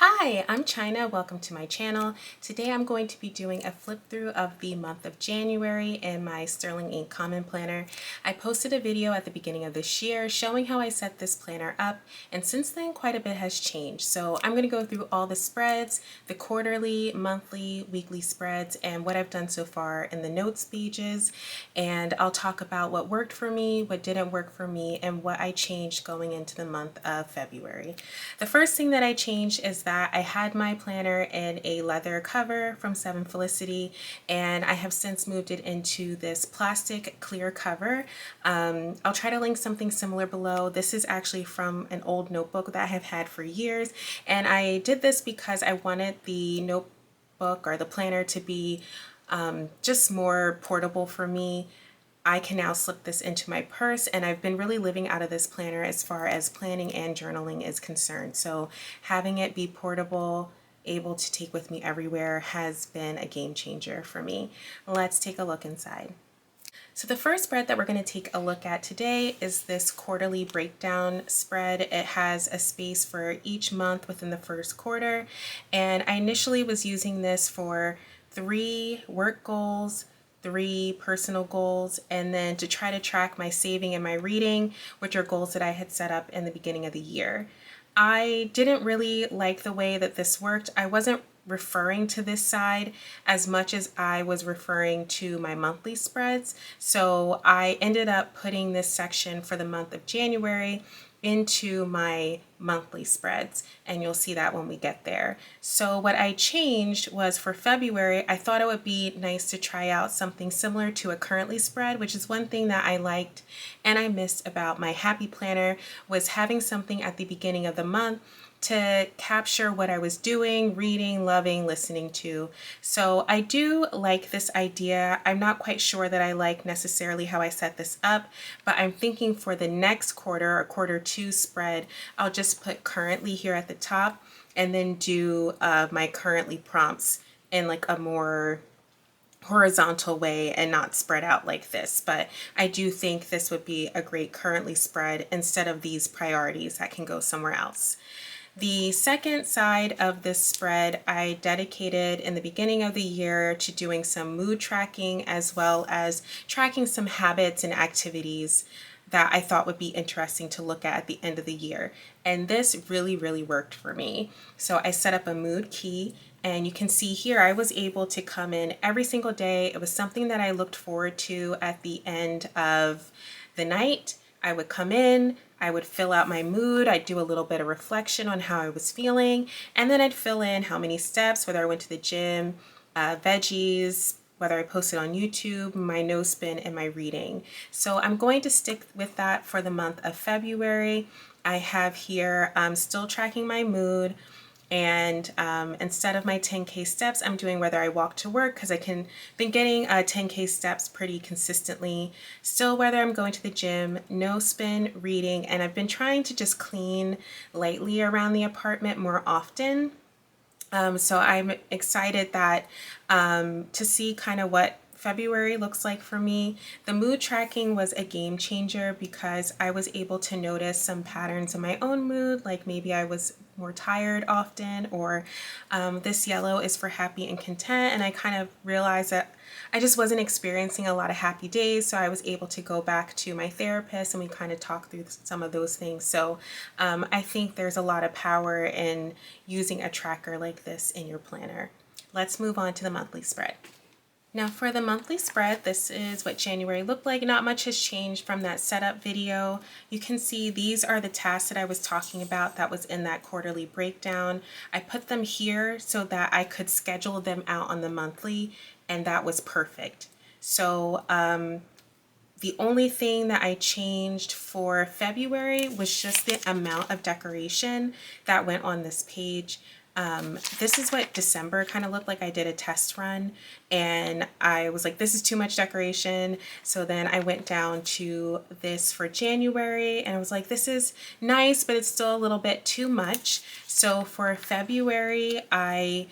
Hi, I'm China. Welcome to my channel. Today I'm going to be doing a flip through of the month of January in my Sterling Ink Common Planner. I posted a video at the beginning of this year showing how I set this planner up, and since then quite a bit has changed. So I'm going to go through all the spreads, the quarterly, monthly, weekly spreads, and what I've done so far in the notes pages, and I'll talk about what worked for me, what didn't work for me, and what I changed going into the month of February. The first thing that I changed is that I had my planner in a leather cover from Seven Felicity, and I have since moved it into this plastic clear cover. I'll try to link something similar below. This is actually from an old notebook that I have had for years, and I did this because I wanted the notebook or the planner to be just more portable for me. I can now slip this into my purse, and I've been really living out of this planner as far as planning and journaling is concerned. So having it be portable, able to take with me everywhere has been a game changer for me. Let's take a look inside. So the first spread that we're going to take a look at today is this quarterly breakdown spread. It has a space for each month within the first quarter, and I initially was using this for 3 work goals, 3 personal goals, and then to try to track my saving and my reading, which are goals that I had set up in the beginning of the year. I didn't really like the way that this worked. I wasn't referring to this side as much as I was referring to my monthly spreads. So I ended up putting this section for the month of January into my monthly spreads, and you'll see that when we get there. So what I changed was for February, I thought it would be nice to try out something similar to a currently spread, which is one thing that I liked and I missed about my happy planner, was having something at the beginning of the month to capture what I was doing, reading, loving, listening to. So I do like this idea. I'm not quite sure that I like necessarily how I set this up, but I'm thinking for the next quarter or quarter 2 spread, I'll just put currently here at the top and then do my currently prompts in like a more horizontal way and not spread out like this. But I do think this would be a great currently spread instead of these priorities that can go somewhere else. The second side of this spread I dedicated in the beginning of the year to doing some mood tracking, as well as tracking some habits and activities that I thought would be interesting to look at the end of the year. And this really worked for me. So I set up a mood key, and you can see here I was able to come in every single day. It was something that I looked forward to at the end of the night. I would come in, I would fill out my mood, I'd do a little bit of reflection on how I was feeling, and then I'd fill in how many steps, whether I went to the gym, veggies, whether I posted on YouTube, my no spin, and my reading. So I'm going to stick with that for the month of February. I have here, I'm still tracking my mood, and instead of my 10K steps, I'm doing whether I walk to work, because been getting 10K steps pretty consistently. Still whether I'm going to the gym, no spin, reading, and I've been trying to just clean lightly around the apartment more often. So I'm excited that to see kind of what February looks like for me. The mood tracking was a game changer because I was able to notice some patterns in my own mood, like maybe I was more tired often, or this yellow is for happy and content, and I kind of realized that I just wasn't experiencing a lot of happy days, so I was able to go back to my therapist and we kind of talked through some of those things. So I think there's a lot of power in using a tracker like this in your planner. Let's move on to the monthly spread. Now for the monthly spread, this is what January looked like. Not much has changed from that setup video. You can see these are the tasks that I was talking about that was in that quarterly breakdown. I put them here so that I could schedule them out on the monthly, and that was perfect. So the only thing that I changed for February was just the amount of decoration that went on this page. This is what December kind of looked like. I did a test run and I was like, this is too much decoration. So then I went down to this for January and I was like, this is nice, but it's still a little bit too much. So for February, I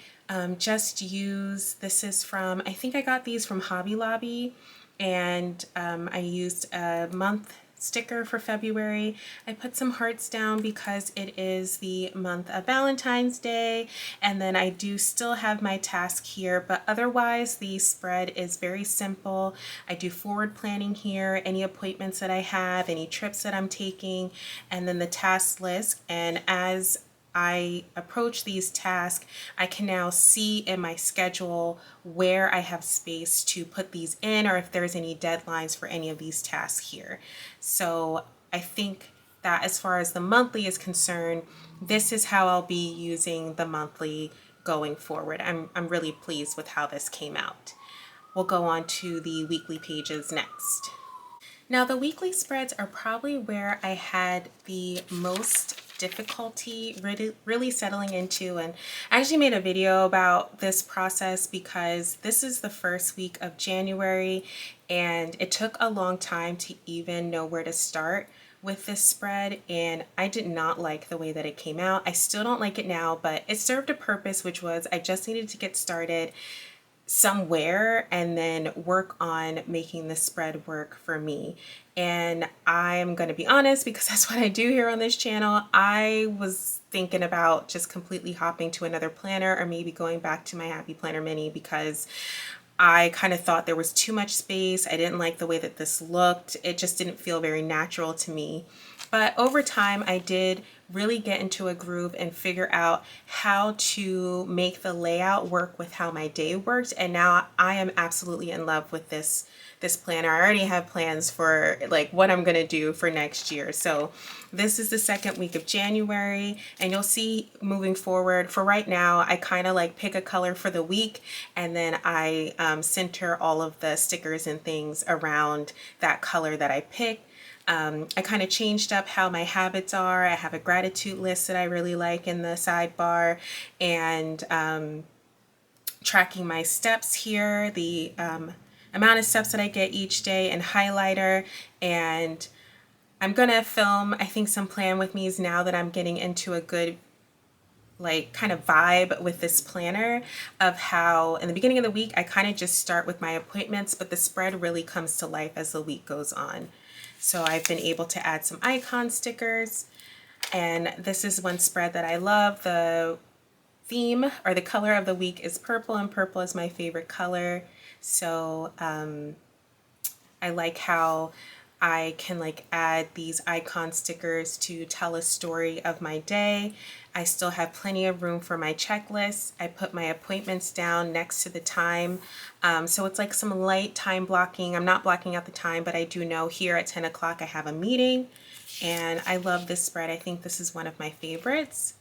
just use, this is from, I think I got these from Hobby Lobby, and I used a month sticker for February. I put some hearts down because it is the month of Valentine's Day, and then I do still have my task here, but otherwise the spread is very simple. I do forward planning here, any appointments that I have, any trips that I'm taking, and then the task list. And as I approach these tasks, I can now see in my schedule where I have space to put these in, or if there's any deadlines for any of these tasks here. So I think that as far as the monthly is concerned, this is how I'll be using the monthly going forward. I'm really pleased with how this came out. We'll go on to the weekly pages next. Now the weekly spreads are probably where I had the most difficulty really settling into, and I actually made a video about this process because this is the first week of January and it took a long time to even know where to start with this spread, and I did not like the way that it came out. I still don't like it now, but it served a purpose, which was I just needed to get started somewhere and then work on making the spread work for me. And I'm going to be honest, because that's what I do here on this channel, I was thinking about just completely hopping to another planner or maybe going back to my Happy Planner Mini because I kind of thought there was too much space. I didn't like the way that this looked. It just didn't feel very natural to me. But over time, I did really get into a groove and figure out how to make the layout work with how my day worked. And now I am absolutely in love with this planner. I already have plans for like what I'm going to do for next year. So this is the second week of January, and you'll see moving forward, for right now, I kind of like pick a color for the week and then I center all of the stickers and things around that color that I pick. I kind of changed up how my habits are. I have a gratitude list that I really like in the sidebar, and tracking my steps here, the amount of steps that I get each day, and highlighter. And I'm gonna film, I think, some plan with me's now that I'm getting into a good like kind of vibe with this planner, of how in the beginning of the week I kind of just start with my appointments, but the spread really comes to life as the week goes on. So I've been able to add some icon stickers, and this is one spread that I love. The theme or the color of the week is purple, and purple is my favorite color. So I like how I can like add these icon stickers to tell a story of my day. I still have plenty of room for my checklist. I put my appointments down next to the time. So it's like some light time blocking. I'm not blocking out the time, but I do know here at 10 o'clock I have a meeting, and I love this spread. I think this is one of my favorites.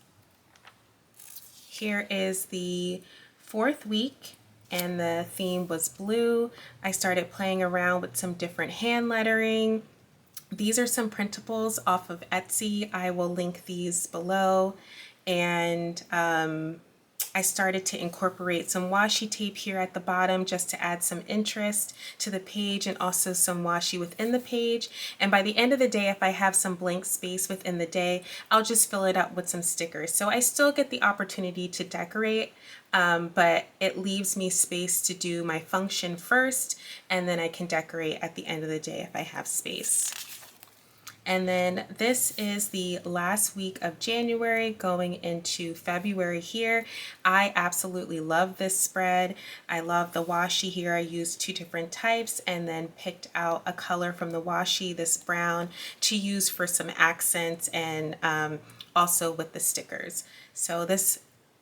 Here is the fourth week, and the theme was blue. I started playing around with some different hand lettering. These are some printables off of Etsy. I will link these below. And I started to incorporate some washi tape here at the bottom just to add some interest to the page, and also some washi within the page. And by the end of the day, if I have some blank space within the day, I'll just fill it up with some stickers. So I still get the opportunity to decorate, but it leaves me space to do my function first, and then I can decorate at the end of the day if I have space. And then this is the last week of January going into February here. I absolutely love this spread. I love the washi here. I used two different types and then picked out a color from the washi, this brown, to use for some accents and also with the stickers. So this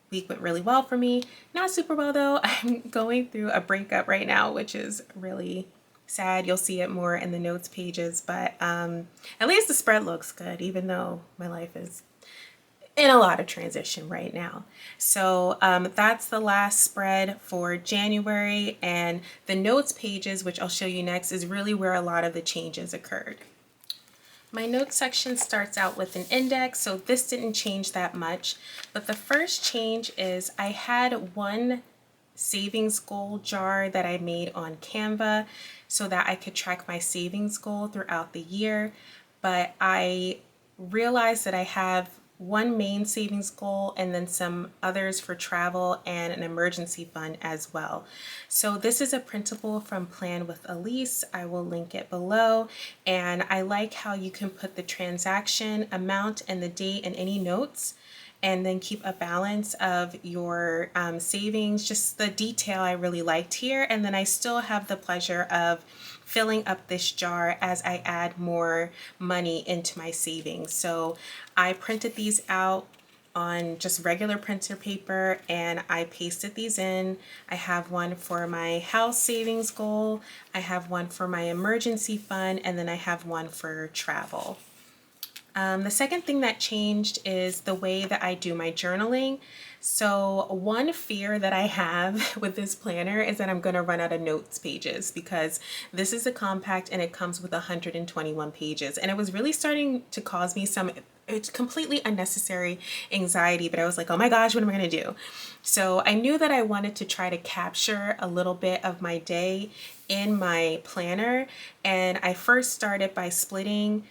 week went really well for me. Not super well though. I'm going through a breakup right now, which is really sad. You'll see it more in the notes pages, but at least the spread looks good, even though my life is in a lot of transition right now. So that's the last spread for January, and the notes pages, which I'll show you next, is really where a lot of the changes occurred. My notes section starts out with an index, so this didn't change that much, but the first change is I had one savings goal jar that I made on Canva so that I could track my savings goal throughout the year, but I realized that I have one main savings goal and then some others for travel and an emergency fund as well. So this is a printable from Plan with Elise. I will link it below, and I like how you can put the transaction amount and the date and any notes, and then keep a balance of your savings. Just the detail I really liked here, and then I still have the pleasure of filling up this jar as I add more money into my savings. So I printed these out on just regular printer paper and I pasted these in. I have one for my house savings goal, I have one for my emergency fund, and then I have one for travel. The second thing that changed is the way that I do my journaling. So one fear that I have with this planner is that I'm going to run out of notes pages, because this is a compact and it comes with 121 pages. And it was really starting to cause me some completely unnecessary anxiety, but I was like, oh my gosh, what am I going to do? So I knew that I wanted to try to capture a little bit of my day in my planner. And I first started by splitting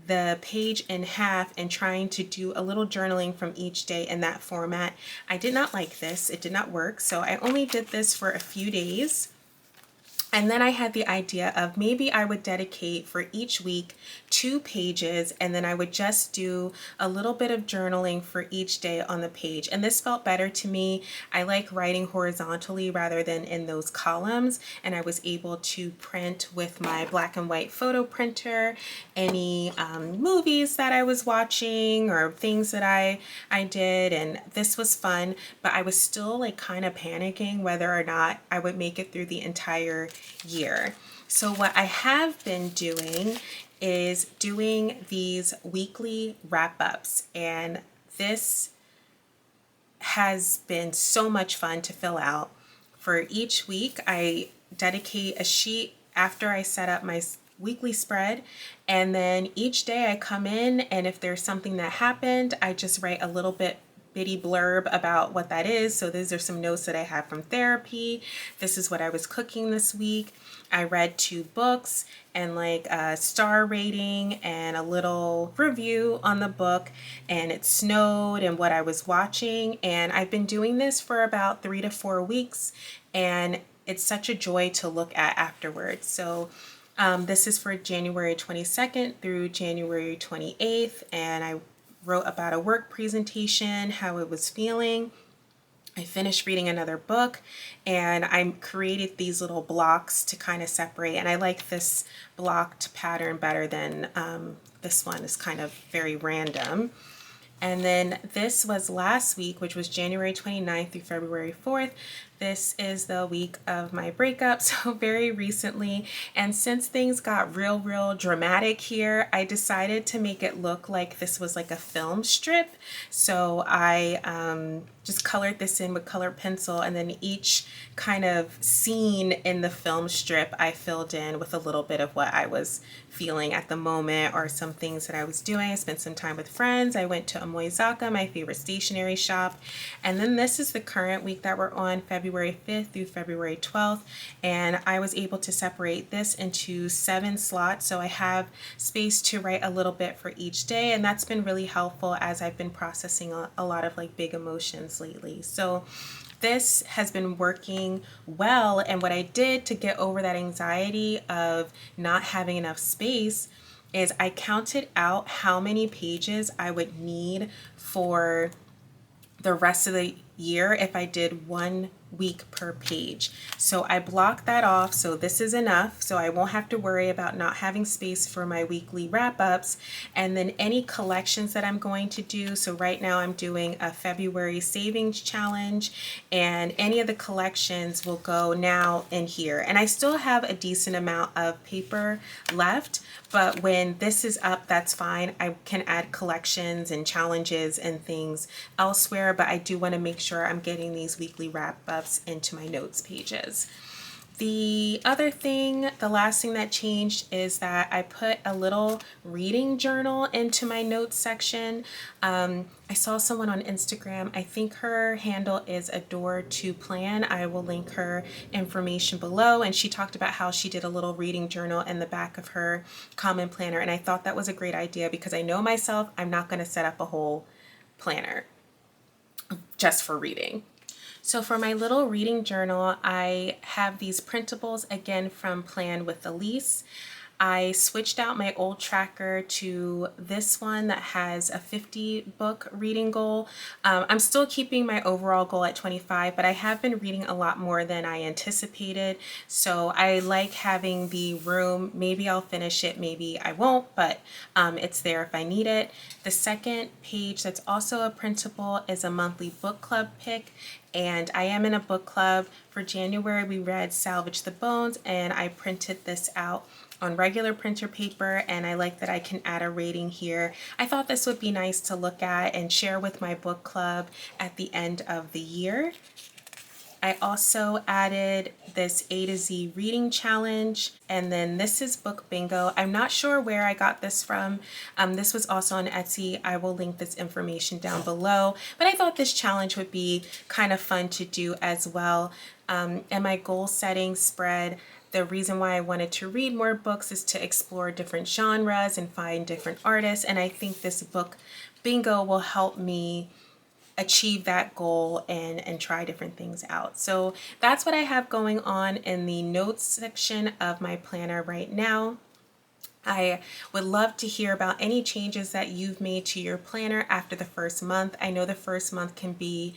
the page in half and trying to do a little journaling from each day in that format. I did not like this. It did not work. So I only did this for a few days. And then I had the idea of maybe I would dedicate for each week 2 pages, and then I would just do a little bit of journaling for each day on the page. And this felt better to me. I like writing horizontally rather than in those columns. And I was able to print with my black and white photo printer any movies that I was watching or things that I did. And this was fun, but I was still like kind of panicking whether or not I would make it through the entire year. So what I have been doing is doing these weekly wrap-ups, and this has been so much fun to fill out. For each week, I dedicate a sheet after I set up my weekly spread, and then each day I come in, and if there's something that happened, I just write a little bitty blurb about what that is. So these are some notes that I have from therapy. This is what I was cooking this week. I read 2 books and like a star rating and a little review on the book, and it snowed and what I was watching. And I've been doing this for about 3 to 4 weeks, and it's such a joy to look at afterwards. So this is for January 22nd through January 28th, and I wrote about a work presentation, how it was feeling. I finished reading another book, and I created these little blocks to kind of separate. And I like this blocked pattern better than this one. Is kind of very random. And then this was last week, which was January 29th through February 4th. This is the week of my breakup, so very recently. And since things got real dramatic here, I decided to make it look like this was like a film strip. So I just colored this in with colored pencil, and then each kind of scene in the film strip I filled in with a little bit of what I was feeling at the moment or some things that I was doing. I spent some time with friends. I went to Emoti, my favorite stationery shop. And then this is the current week that we're on, February 5th through February 12th. And I was able to separate this into 7 slots. So I have space to write a little bit for each day. And that's been really helpful as I've been processing a lot of like big emotions lately. So this has been working well, and what I did to get over that anxiety of not having enough space is I counted out how many pages I would need for the rest of the year if I did 1 week per page. So I blocked that off, so this is enough, so I won't have to worry about not having space for my weekly wrap-ups. And then any collections that I'm going to do, so right now I'm doing a February savings challenge, and any of the collections will go now in here. And I still have a decent amount of paper left, but when this is up, that's fine. I can add collections and challenges and things elsewhere, but I do want to make sure I'm getting these weekly wrap-ups into my notes pages. The other thing, the last thing that changed is that I put a little reading journal into my notes section. I saw someone on Instagram, I think her handle is Adore to Plan. I will link her information below, and she talked about how she did a little reading journal in the back of her common planner, and I thought that was a great idea because I know myself, I'm not going to set up a whole planner just for reading. So for my little reading journal, I have these printables again from Plan with Elise. I switched out my old tracker to this one that has a 50 book reading goal. I'm still keeping my overall goal at 25, but I have been reading a lot more than I anticipated. So I like having the room. Maybe I'll finish it, maybe I won't, but it's there if I need it. The second page that's also a printable is a monthly book club pick. And I am in a book club. For January, we read Salvage the Bones, and I printed this out on regular printer paper, and I like that I can add a rating here. I thought this would be nice to look at and share with my book club at the end of the year. I also added this A to Z reading challenge, and then this is book bingo. I'm not sure where I got this from. This was also on Etsy. I will link this information down below, but I thought this challenge would be kind of fun to do as well. And my goal setting spread, the reason why I wanted to read more books is to explore different genres and find different artists, and I think this book bingo will help me achieve that goal and try different things out. So that's what I have going on in the notes section of my planner right now. I would love to hear about any changes that you've made to your planner after the first month. I know the first month can be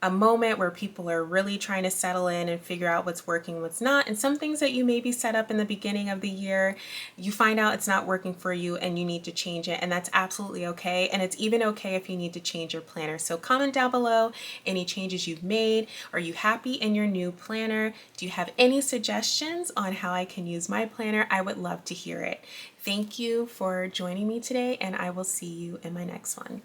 a moment where people are really trying to settle in and figure out what's working, what's not. And some things that you maybe set up in the beginning of the year, you find out it's not working for you and you need to change it. And that's absolutely okay. And it's even okay if you need to change your planner. So comment down below any changes you've made. Are you happy in your new planner? Do you have any suggestions on how I can use my planner? I would love to hear it. Thank you for joining me today, and I will see you in my next one.